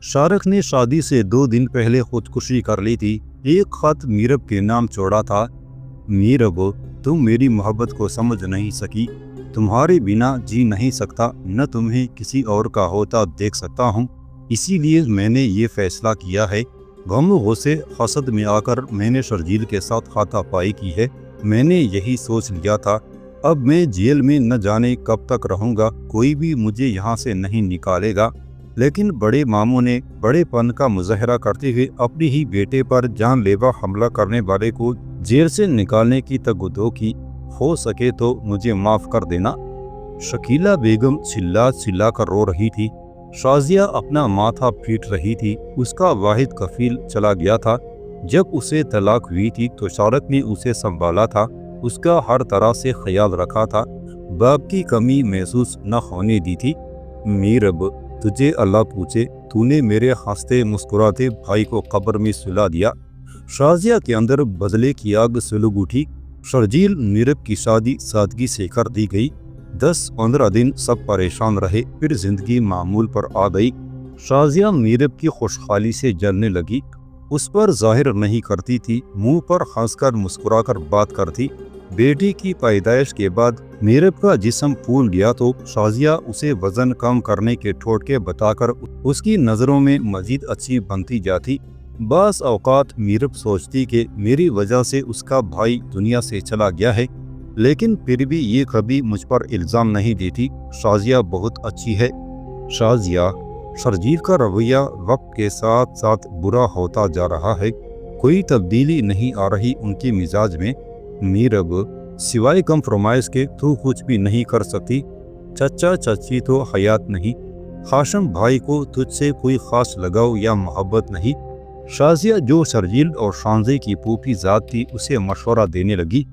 शाहरुख ने शादी से 2 दिन पहले खुदकुशी कर ली थी। एक खत मीरब के नाम छोड़ा था। मीरब, तुम मेरी मोहब्बत को समझ नहीं सकी। तुम्हारे बिना जी नहीं सकता, न तुम्हें किसी और का होता देख सकता हूँ। इसीलिए मैंने ये फैसला किया है। गम गुस्से हसद में आकर मैंने शर्जील के साथ हाथापाई की है। मैंने यही सोच लिया था। अब मैं जेल में न जाने कब तक रहूँगा, कोई भी मुझे यहाँ से नहीं निकालेगा। लेकिन बड़े मामू ने बड़ेपन का मुजाहरा करते हुए अपने ही बेटे पर जानलेवा हमला करने वाले को जेल से निकालने की तगदो की। हो सके तो मुझे माफ़ कर देना। शकीला बेगम चिल्ला चिल्ला कर रो रही थी। शाजिया अपना माथा पीट रही थी। उसका वाहिद कफील चला गया था। जब उसे तलाक हुई थी तो शाहरुख ने उसे संभाला था, उसका हर तरह से ख्याल रखा था, बाप की कमी महसूस न होने दी थी। मीरब, तुझे अल्लाह पूछे, तूने मेरे हंसते मुस्कुराते भाई को कब्र में सुला दिया। शाजिया के अंदर बदले की आग सुलग उठी। शर्जील मीरब की शादी सादगी से कर दी गई। 10-15 दिन सब परेशान रहे, फिर जिंदगी मामूल पर आ गई। शाजिया मीरब की खुशहाली से जलने लगी। उस पर जाहिर नहीं करती थी, मुंह पर हंसकर मुस्कुराकर बात करती। बेटी की पैदाइश के बाद मीरब का जिस्म फूल गया तो शाजिया उसे वजन कम करने के टोटके बताकर उसकी नज़रों में मजीद अच्छी बनती जाती। बास औकात मीरब सोचती कि मेरी वजह से उसका भाई दुनिया से चला गया है, लेकिन फिर भी ये कभी मुझ पर इल्ज़ाम नहीं देती। शाजिया बहुत अच्छी है। शाजिया, शर्जील का रवैया वक्त के साथ साथ बुरा होता जा रहा है। कोई तब्दीली नहीं आ रही उनके मिजाज में। मीरब, सिवाय कंप्रोमाइज़ के तू कुछ भी नहीं कर सकती। चचा चाची तो हयात नहीं। हाशम भाई को तुझसे कोई ख़ास लगाव या मोहब्बत नहीं। शाजिया, जो शर्जील और शांजे की फूफी ज़ात थी, उसे मशवरा देने लगी।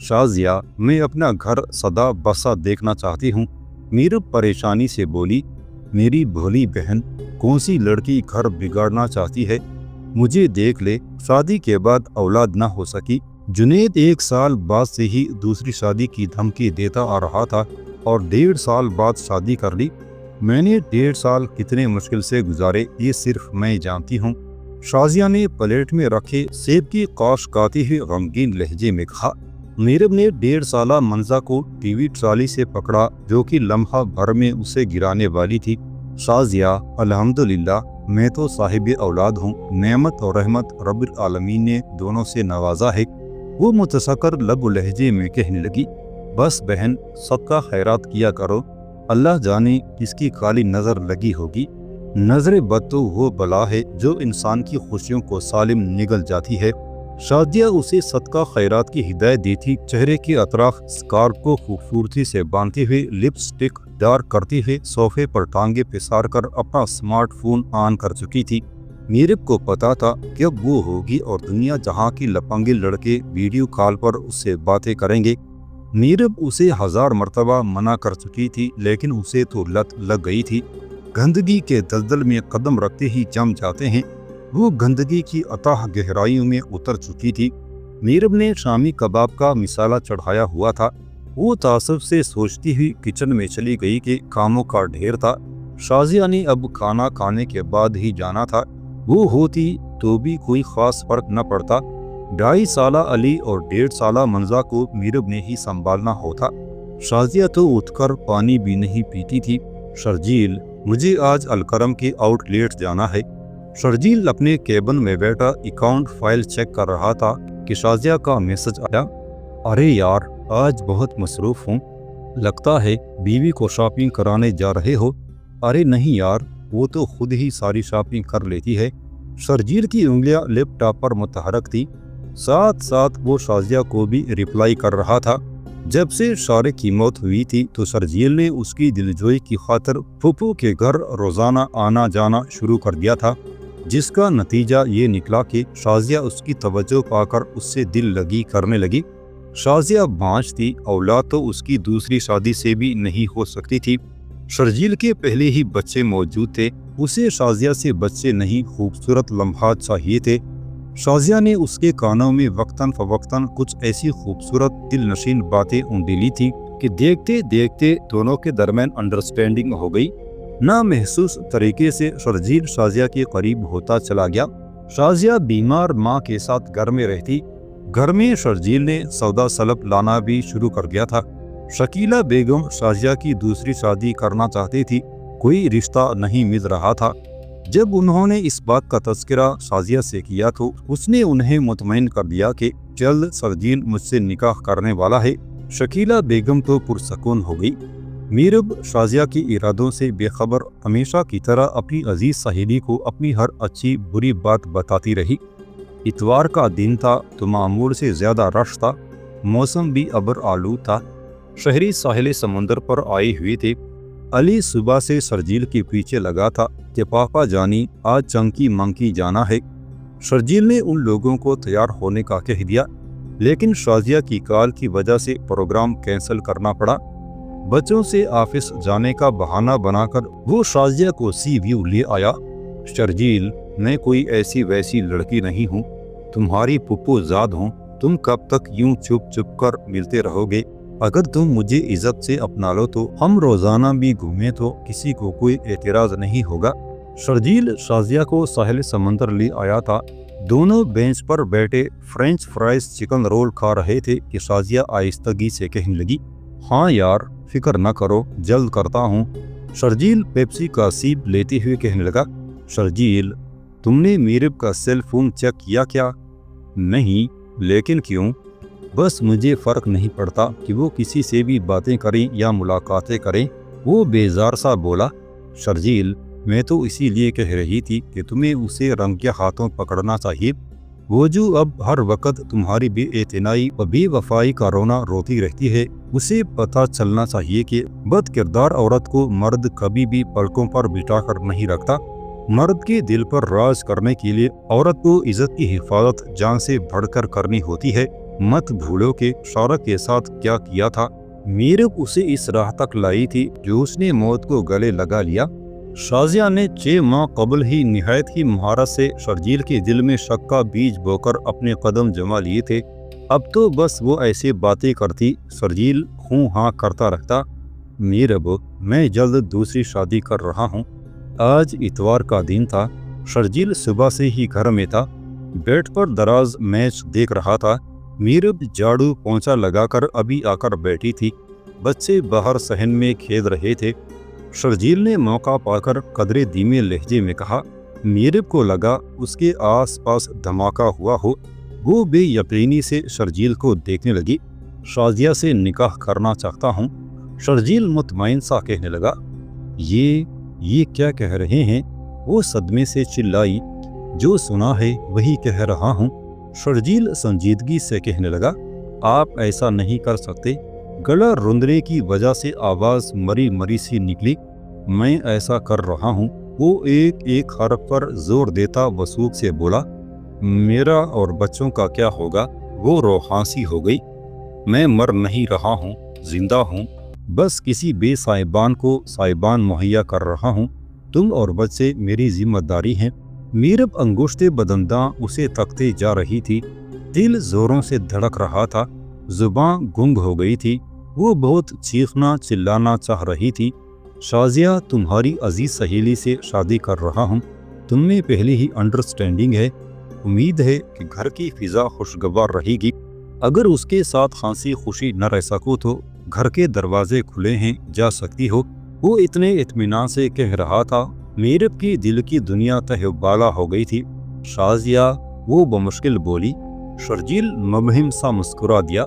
शाजिया, मैं अपना घर सदा बसा देखना चाहती हूँ। मीरब परेशानी से बोली। मेरी भोली बहन, कौन सी लड़की घर बिगाड़ना चाहती है? मुझे देख ले, शादी के बाद औलाद ना हो सकी। जुनेद 1 साल बाद से ही दूसरी शादी की धमकी देता आ रहा था और 1.5 साल बाद शादी कर ली। मैंने 1.5 साल कितने मुश्किल से गुजारे, ये सिर्फ मैं जानती हूँ। शाजिया ने प्लेट में रखे सेब की कौश खाते हुए गमगीन लहजे में कहा। मीरब ने 1.5 साला मंजा को टीवी ट्राली से पकड़ा, जो कि लम्हा भर में उसे गिराने वाली थी। शाजिया, अल्हम्दुलिल्लाह, मैं तो साहिब औलाद हूँ। नेमत और रहमत रब्बिल आलमीन ने दोनों से नवाजा है। वो मुतसक्कर लब लहजे में कहने लगी। बस बहन, सदका खैरात किया करो। अल्लाह जाने किसकी काली नज़र लगी होगी। नज़र बद तो वो बला है जो इंसान की खुशियों को सालिम निगल जाती है। शाजिया उसे सदका खैरात की हिदायत दी थी। चेहरे के अतराफ स्कार्फ को खूबसूरती से बांधते हुए लिपस्टिक डार्क करते हुए सोफे पर टांगे पसार कर अपना स्मार्टफोन ऑन कर चुकी थी। मीरब को पता था कि अब वो होगी और दुनिया जहाँ की लपंगे लड़के वीडियो कॉल पर उससे बातें करेंगे। मीरब उसे 1000 मरतबा मना कर चुकी थी, लेकिन उसे तो लत लग गई थी। गंदगी के दलदल में कदम रखते ही जम जाते हैं। वो गंदगी की अथाह गहराइयों में उतर चुकी थी। मीरब ने शामी कबाब का मिसाला चढ़ाया हुआ था। वो तासुब से सोचती हुई किचन में चली गई कि कामों का ढेर था। शाजिया ने अब खाना खाने के बाद ही जाना था। वो होती तो भी कोई खास फर्क न पड़ता। 2.5 साला अली और 1.5 साला मंजा को मीरब ने ही संभालना होता। शाजिया तो उठकर पानी भी नहीं पीती थी। शर्जील, मुझे आज अलकरम के आउटलेट जाना है। शर्जील अपने केबिन में बैठा अकाउंट फाइल चेक कर रहा था कि शाजिया का मैसेज आया। अरे यार, आज बहुत मसरूफ़ हूँ। लगता है बीवी को शॉपिंग कराने जा रहे हो। अरे नहीं यार, वो तो खुद ही सारी शॉपिंग कर लेती है। शर्जील की उंगलियां लैपटॉप पर मुतहरक थी। साथ साथ वो शाजिया को भी रिप्लाई कर रहा था। जब से शारिक की मौत हुई थी तो शर्जील ने उसकी दिलजोई की खातिर फूफू के घर रोज़ाना आना जाना शुरू कर दिया था, जिसका नतीजा ये निकला कि शाजिया उसकी तवज्जो पाकर उससे दिल लगी करने लगी। शाजिया बाँझ थी, औलाद तो उसकी दूसरी शादी से भी नहीं हो सकती थी। शर्जील के पहले ही बच्चे मौजूद थे। उसे शाजिया से बच्चे नहीं, खूबसूरत लम्हात चाहिए थे। शाजिया ने उसके कानों में वक्तन फवक्तन कुछ ऐसी खूबसूरत दिल नशीन बातें उंडेली थी कि देखते देखते दोनों के दरमियान अंडरस्टैंडिंग हो गई। नामहसूस तरीके से शर्जील शाजिया के करीब होता चला गया। शाजिया बीमार माँ के साथ घर में रहती। घर में शर्जील ने सौदा सलब लाना भी शुरू कर दिया था। शकीला बेगम शाजिया की दूसरी शादी करना चाहती थी, कोई रिश्ता नहीं मिल रहा था। जब उन्होंने इस बात का तज़किरा शाजिया से किया तो उसने उन्हें मुतमईन कर दिया कि जल्द शर्जील मुझसे निकाह करने वाला है। शकीला बेगम तो पुरसकून हो गई। मीरब शाजिया के इरादों से बेखबर हमेशा की तरह अपनी अजीज सहेली को अपनी हर अच्छी बुरी बात बताती रही। इतवार का दिन था तो मामूल से ज़्यादा रश था। मौसम भी अबर आलूद था। शहरी साहिल समुंदर पर आए हुए थे। अली सुबह से शर्जील के पीछे लगा था कि पापा जानी आज चंकी मंकी जाना है। शर्जील ने उन लोगों को तैयार होने का कह दिया, लेकिन शाजिया की कॉल की वजह से प्रोग्राम कैंसिल करना पड़ा। बच्चों से ऑफिस जाने का बहाना बनाकर वो शाजिया को सी व्यू ले आया। शर्जील, मैं कोई ऐसी वैसी लड़की नहीं हूँ, तुम्हारी पुप्पो ज़ाद हूँ। तुम कब तक यूं चुप चुप कर मिलते रहोगे? अगर तुम मुझे इज्जत से अपना लो तो हम रोजाना भी घूमें तो किसी को कोई एतराज नहीं होगा। शर्जील शाजिया को साहिल समंदर ले आया था। दोनों बेंच पर बैठे फ्रेंच फ्राइज चिकन रोल खा रहे थे कि शाजिया आहिस्तगी से कहने लगी, हाँ यार फिक्र न करो, जल्द करता हूँ। शर्जील पेप्सी का सीप लेते हुए कहने लगा, शर्जील तुमने मीरब का सेल फोन चेक किया क्या? नहीं, लेकिन क्यों? बस मुझे फ़र्क नहीं पड़ता कि वो किसी से भी बातें करें या मुलाकातें करें। वो बेजार सा बोला। शर्जील, मैं तो इसीलिए कह रही थी कि तुम्हें उसे रंग के हाथों पकड़ना चाहिए। वो जो अब हर वक्त तुम्हारी बेइतनाई व बेवफाई का रोना रोती रहती है, उसे पता चलना चाहिए कि बद किरदार औरत को मर्द कभी भी पलकों पर बिठा कर नहीं रखता। मर्द के दिल पर राज करने के लिए औरत को इज्जत की हिफाजत जान से बढ़कर करनी होती है। मत भूलो कि शारा के साथ क्या किया था। मीरब उसे इस राह तक लाई थी जो उसने मौत को गले लगा लिया। शाजिया ने 6 माह कबल ही निहायत ही महारत से शर्जील के दिल में शक का बीज बोकर अपने कदम जमा लिए थे। अब तो बस वो ऐसे बातें करती, शर्जील हूँ हाँ करता रहता। मीरब, मैं जल्द दूसरी शादी कर रहा हूँ। आज इतवार का दिन था। शर्जील सुबह से ही घर में था, बेड पर दराज मैच देख रहा था। मीरब झाड़ू पोंछा लगाकर अभी आकर बैठी थी। बच्चे बाहर सहन में खेल रहे थे। शर्जील ने मौका पाकर कदरे धीमे लहजे में कहा। मीरब को लगा उसके आसपास धमाका हुआ हो। वो बेयकीनी से शर्जील को देखने लगी। शाजिया से निकाह करना चाहता हूँ। शर्जील मुतमईन सा कहने लगा। ये क्या कह रहे हैं? वो सदमे से चिल्लाई। जो सुना है वही कह रहा हूँ। शर्जील संजीदगी से कहने लगा, आप ऐसा नहीं कर सकते। गला रुंधने की वजह से आवाज़ मरी मरी सी निकली। मैं ऐसा कर रहा हूँ। वो एक एक हरफ पर जोर देता वसूख से बोला। मेरा और बच्चों का क्या होगा? वो रोहांसी हो गई। मैं मर नहीं रहा हूँ, जिंदा हूँ। बस किसी बेसाहिबान को साहिबान मुहैया कर रहा हूँ। तुम और बच्चे मेरी जिम्मेदारी हैं। मीरब अंगुश्ते बदंदां उसे तकते जा रही थी। दिल जोरों से धड़क रहा था। जुबान गुंग हो गई थी। वो बहुत चीखना चिल्लाना चाह रही थी। शाजिया, तुम्हारी अजीज सहेली से शादी कर रहा हूँ। तुम में पहले ही अंडरस्टैंडिंग है। उम्मीद है कि घर की फिजा खुशगवार रहेगी। अगर उसके साथ हंसी खुशी न रह सको तो घर के दरवाजे खुले हैं, जा सकती हो। वो इतने इत्मीनान से कह रहा था, मीरब की दिल की दुनिया तहबाला हो गई थी। शाजिया, वो बमुश्किल बोली। शर्जील मबहिम सा मुस्कुरा दिया।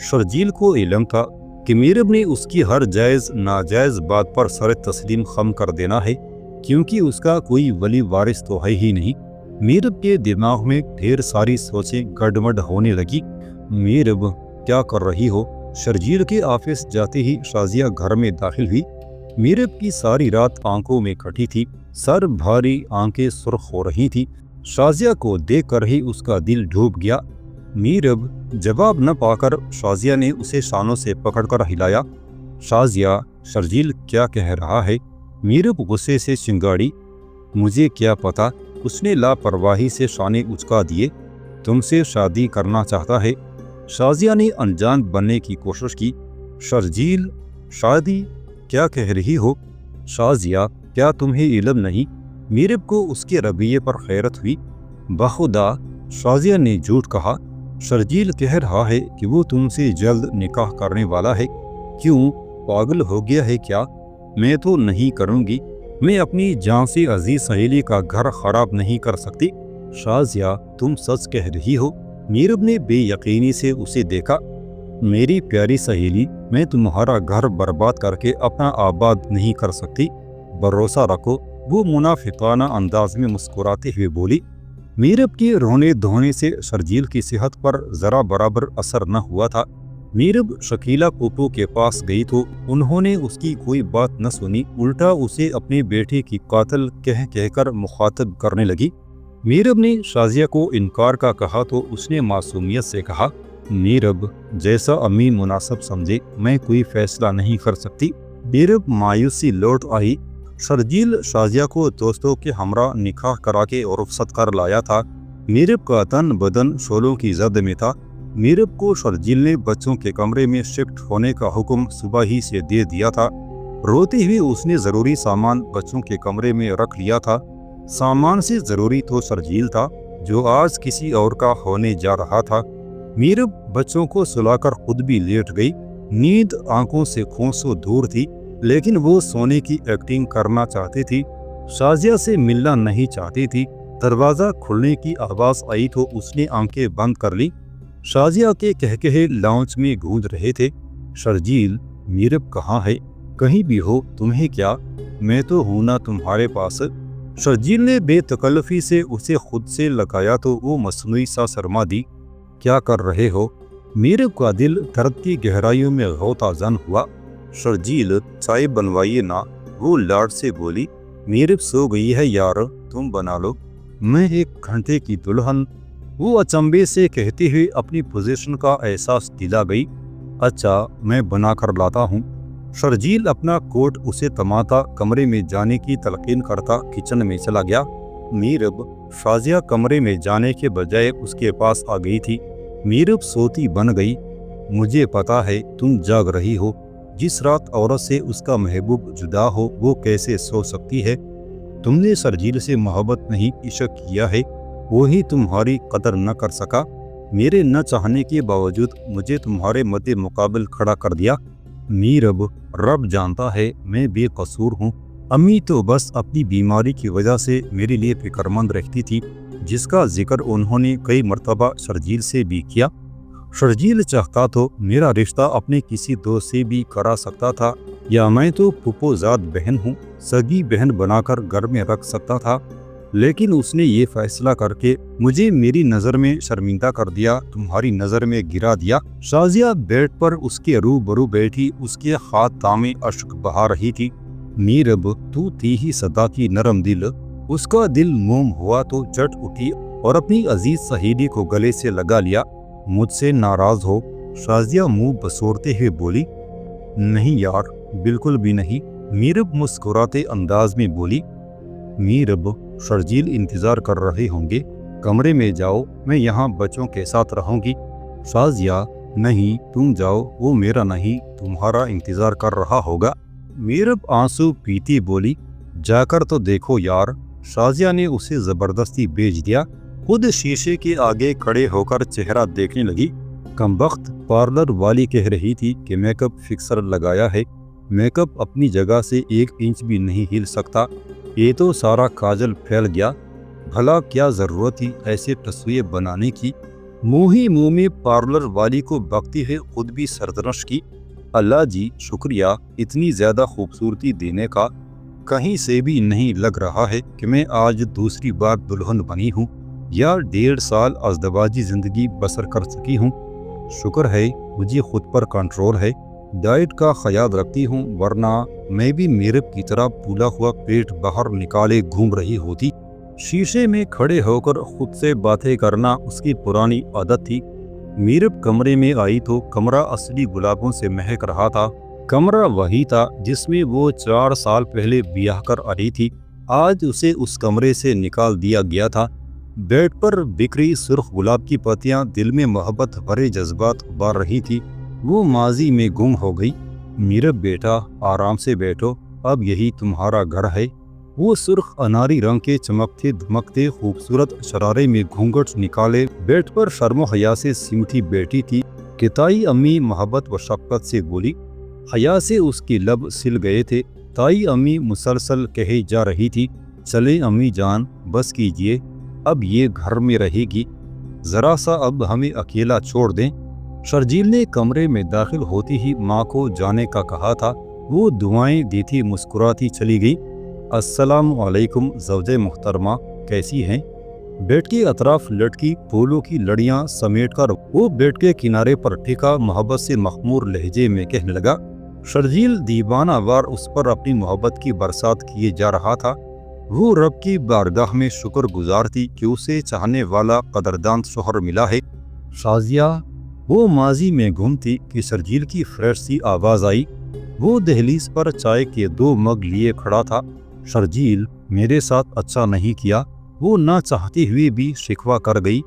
शर्जील को इल्म था कि मीरब ने उसकी हर जायज़ नाजायज़ बात पर सर तस्लीम खम कर देना है, क्योंकि उसका कोई वली वारिस तो है ही नहीं। मीरब के दिमाग में ढेर सारी सोचें गड़बड़ होने लगी। मीरब, क्या कर रही हो? शर्जील के ऑफिस जाते ही शाजिया घर में दाखिल हुई। मीरब की सारी रात आंखों में कटी थी, सर भारी, आंखें सुर्ख हो रही थी। शाजिया को देखकर ही उसका दिल डूब गया। मीरब, जवाब न पाकर शाजिया ने उसे शानों से पकड़कर हिलाया। शाजिया, शर्जील क्या कह रहा है? मीरब गुस्से से चिंगाड़ी। मुझे क्या पता? उसने लापरवाही से शाने उचका दिए। तुमसे शादी करना चाहता है। शाजिया ने अनजान बनने की कोशिश की। शर्जील, शादी क्या कह रही हो? शाजिया, کیا تمہیں علم نہیں؟ میرب کو اس کے رویے پر حیرت ہوئی۔ بخدا، شازیہ نے جھوٹ کہا۔ شرجیل کہہ رہا ہے کہ وہ تم سے جلد نکاح کرنے والا ہے۔ کیوں، پاگل ہو گیا ہے کیا؟ میں تو نہیں کروں گی۔ میں اپنی جان سے عزیز سہیلی کا گھر خراب نہیں کر سکتی۔ شازیہ، تم سچ کہہ رہی ہو؟ میرب نے بے یقینی سے اسے دیکھا۔ میری پیاری سہیلی، میں تمہارا گھر برباد کر کے اپنا آباد نہیں کر سکتی۔ بھروسہ رکھو، وہ منافقانہ انداز میں مسکراتے ہوئے بولی۔ میرب کے رونے دھونے سے شرجیل کی صحت پر ذرا برابر اثر نہ ہوا تھا۔ میرب شکیلا پھوپھو کے پاس گئی تو انہوں نے اس کی کوئی بات نہ سنی، الٹا اسے اپنے بیٹے کی قاتل کہہ کر مخاطب کرنے لگی۔ میرب نے شازیہ کو انکار کا کہا تو اس نے معصومیت سے کہا، میرب، جیسا امی مناسب سمجھے، میں کوئی فیصلہ نہیں کر سکتی۔ میرب مایوسی لوٹ آئی۔ شرجیل شازیہ کو دوستوں کے ہمراہ نکاح کرا کے رخصت کر لایا تھا۔ میرب کا تن بدن شعلوں کی زد میں تھا۔ میرب کو شرجیل نے بچوں کے کمرے میں شفٹ ہونے کا حکم صبح ہی سے دے دیا تھا۔ روتے ہوئے اس نے ضروری سامان بچوں کے کمرے میں رکھ لیا تھا۔ سامان سے ضروری تو شرجیل تھا، جو آج کسی اور کا ہونے جا رہا تھا۔ میرب بچوں کو سلا کر خود بھی لیٹ گئی۔ نیند آنکھوں سے کوسوں دور تھی، لیکن وہ سونے کی ایکٹنگ کرنا چاہتی تھی۔ شازیہ سے ملنا نہیں چاہتی تھی۔ دروازہ کھلنے کی آواز آئی تو اس نے آنکھیں بند کر لی۔ شازیہ کے کہکہے لاؤنج میں گونج رہے تھے۔ شرجیل، میرب کہاں ہے؟ کہیں بھی ہو، تمہیں کیا؟ میں تو ہوں نا تمہارے پاس۔ شرجیل نے بے تکلفی سے اسے خود سے لگایا تو وہ مصنوعی سا شرما دی۔ کیا کر رہے ہو؟ میرب کا دل درد کی گہرائیوں میں غوطہ زن ہوا۔ شرجیل، چائے بنوائیے نا، وہ لاڈ سے بولی۔ میرب سو گئی ہے یار، تم بنا لو، میں 1 گھنٹے کی دلہن۔ وہ اچنبے سے کہتے ہوئے اپنی پوزیشن کا احساس دلا گئی۔ اچھا، میں بنا کر لاتا ہوں۔ شرجیل اپنا کوٹ اسے تماتا کمرے میں جانے کی تلقین کرتا کچن میں چلا گیا۔ میرب، شازیہ کمرے میں جانے کے بجائے اس کے پاس آ گئی تھی۔ میرب سوتی بن گئی۔ مجھے پتا ہے تم جاگ رہی ہو۔ جس رات عورت سے اس کا محبوب جدا ہو وہ کیسے سو سکتی ہے؟ تم نے شرجیل سے محبت نہیں، عشق کیا ہے۔ وہی تمہاری قدر نہ کر سکا۔ میرے نہ چاہنے کے باوجود مجھے تمہارے مد مقابل کھڑا کر دیا۔ میرب، رب جانتا ہے میں بے قصور ہوں۔ امی تو بس اپنی بیماری کی وجہ سے میرے لیے فکرمند رہتی تھی، جس کا ذکر انہوں نے کئی مرتبہ شرجیل سے بھی کیا۔ شرجیل چاہتا تو میرا رشتہ اپنے کسی دوست سے بھی کرا سکتا تھا، یا میں تو پھوپھو زاد بہن ہوں، سگی بہن بنا کر گھر میں رکھ سکتا تھا، لیکن اس نے یہ فیصلہ کر کے مجھے میری نظر میں شرمندہ کر دیا، تمہاری نظر میں گرا دیا۔ شازیہ بیڈ پر اس کے روبرو بیٹھی اس کے ہاتھ تامے اشک بہا رہی تھی۔ میرب، تو تھی ہی صدا کی نرم دل۔ اس کا دل موم ہوا تو جٹ اٹھی اور اپنی عزیز سہیلی کو گلے سے لگا لیا۔ مجھ سے ناراض ہو؟ شازیہ منہ بسورتے ہوئے بولی۔ نہیں یار، بالکل بھی نہیں، میرب مسکراتے انداز میں بولی۔ میرب، شرجیل انتظار کر رہے ہوں گے، کمرے میں جاؤ، میں یہاں بچوں کے ساتھ رہوں گی۔ شازیہ، نہیں، تم جاؤ، وہ میرا نہیں، تمہارا انتظار کر رہا ہوگا۔ میرب آنسو پیتی بولی، جا کر تو دیکھو یار۔ شازیہ نے اسے زبردستی بھیج دیا۔ خود شیشے کے آگے کھڑے ہو کر چہرہ دیکھنے لگی۔ کمبخت، پارلر والی کہہ رہی تھی کہ میک اپ فکسر لگایا ہے، میک اپ اپنی جگہ سے 1 انچ بھی نہیں ہل سکتا، یہ تو سارا کاجل پھیل گیا، بھلا کیا ضرورت تھی ایسے تصویر بنانے کی؟ منہ ہی منہ میں پارلر والی کو بکتی ہوئے خود بھی سرزنش کی۔ اللہ جی شکریہ، اتنی زیادہ خوبصورتی دینے کا کہیں سے بھی نہیں لگ رہا ہے کہ میں آج دوسری بار دلہن بنی ہوں یا 1.5 سال ازدواجی زندگی بسر کر سکی ہوں۔ شکر ہے مجھے خود پر کنٹرول ہے، ڈائٹ کا خیال رکھتی ہوں، ورنہ میں بھی میرب کی طرح پھولا ہوا پیٹ باہر نکالے گھوم رہی ہوتی۔ شیشے میں کھڑے ہو کر خود سے باتیں کرنا اس کی پرانی عادت تھی۔ میرب کمرے میں آئی تو کمرہ اصلی گلابوں سے مہک رہا تھا۔ کمرہ وہی تھا جس میں وہ 4 سال پہلے بیاہ کر آئی تھی، آج اسے اس کمرے سے نکال دیا گیا تھا۔ بیڈ پر بکھری سرخ گلاب کی پتیاں دل میں محبت بھرے جذبات ابار رہی تھی۔ وہ ماضی میں گم ہو گئی۔ میرب بیٹا، آرام سے بیٹھو، اب یہی تمہارا گھر ہے، वो सुर्ख अनारी रंग के चमकते धमकते खूबसूरत शरारे में घूंघट निकाले बेड पर शर्म हया से सिमटी बैठी थी कि ताई अम्मी मोहब्बत व शफकत से बोली। हया से उसके लब सिल गए थे। ताई अम्मी मुसलसल कहे जा रही थी, चले अम्मी जान, बस कीजिए, अब ये घर में रहेगी, ज़रा सा अब हमें अकेला छोड़ दें। शर्जील ने कमरे में दाखिल होती ही माँ को जाने का कहा था। वो दुआएं देती मुस्कुराती चली गई। अस्सलाम वालेकुम ज़ौजे मुहतरमा, कैसी हैं? बेड के अतराफ लटकी फूलों की लड़ियां समेटकर वो बेड के किनारे पर टिका मोहब्बत से मखमूर लहजे में कहने लगा। शर्जील दीवाना वार उस पर अपनी मोहब्बत की बरसात किए जा रहा था। वो रब की बारगाह में शुक्रगुजार थी कि उसे चाहने वाला कदरदान शोहर मिला है। शाजिया, वो माजी में घूमती कि शर्जील की फ्रेश सी आवाज़ आई। वो दहलीज पर चाय के 2 मग लिए खड़ा था। शर्जील, मेरे साथ अच्छा नहीं किया, वो ना चाहते हुए भी शिकवा कर गई।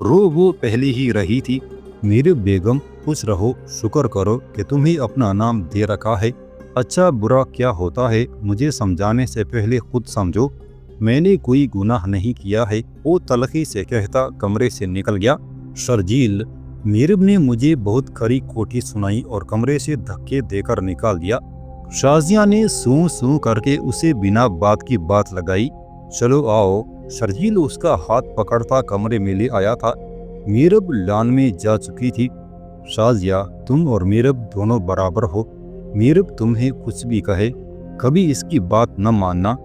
वो पहले ही रही थी। मेरे बेगम, खुश रहो, शुक्र करो कि तुम्हें अपना नाम दे रखा है। अच्छा बुरा क्या होता है, मुझे समझाने से पहले खुद समझो, मैंने कोई गुनाह नहीं किया है। वो तलखी से कहता कमरे से निकल गया। शर्जील, मीरब ने मुझे बहुत खरी कोठी सुनाई और कमरे से धक्के देकर निकाल दिया। शाजिया ने सूं सूं करके उसे बिना बात की बात लगाई। चलो आओ। शर्जील उसका हाथ पकड़ता कमरे में ले आया था। मीरब लान में जा चुकी थी। शाजिया, तुम और मीरब दोनों बराबर हो। मीरब तुम्हें कुछ भी कहे, कभी इसकी बात न मानना,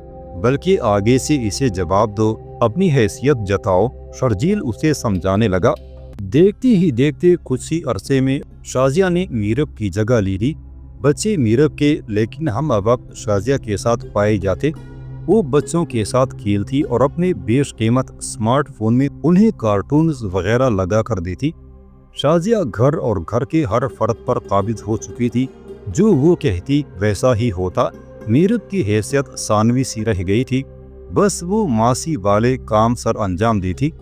बल्कि आगे से इसे जवाब दो, अपनी हैसियत जताओ। शर्जील उसे समझाने लगा। देखते ही देखते कुछ ही अरसे में शाजिया ने मीरब की जगह ले ली। बच्चे मीरब के, लेकिन हम वक्त शाजिया के साथ पाए जाते। वो बच्चों के साथ खेलती और अपने बेशकीमत स्मार्टफोन में उन्हें कार्टून्स वगैरह लगा कर देती। शाजिया घर और घर के हर फर्द पर काबिज हो चुकी थी। जो वो कहती वैसा ही होता। मीरब की हैसियत सानवी सी रह गई थी। बस वो मासी वाले काम सर अंजाम देती।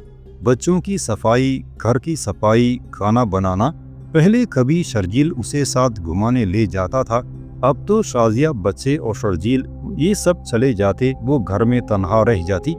बच्चों की सफाई, घर की सफाई, खाना बनाना। पहले कभी शर्जील उसे साथ घुमाने ले जाता था, अब तो शाजिया, बच्चे और शर्जील ये सब चले जाते, वो घर में तन्हा रह जाती।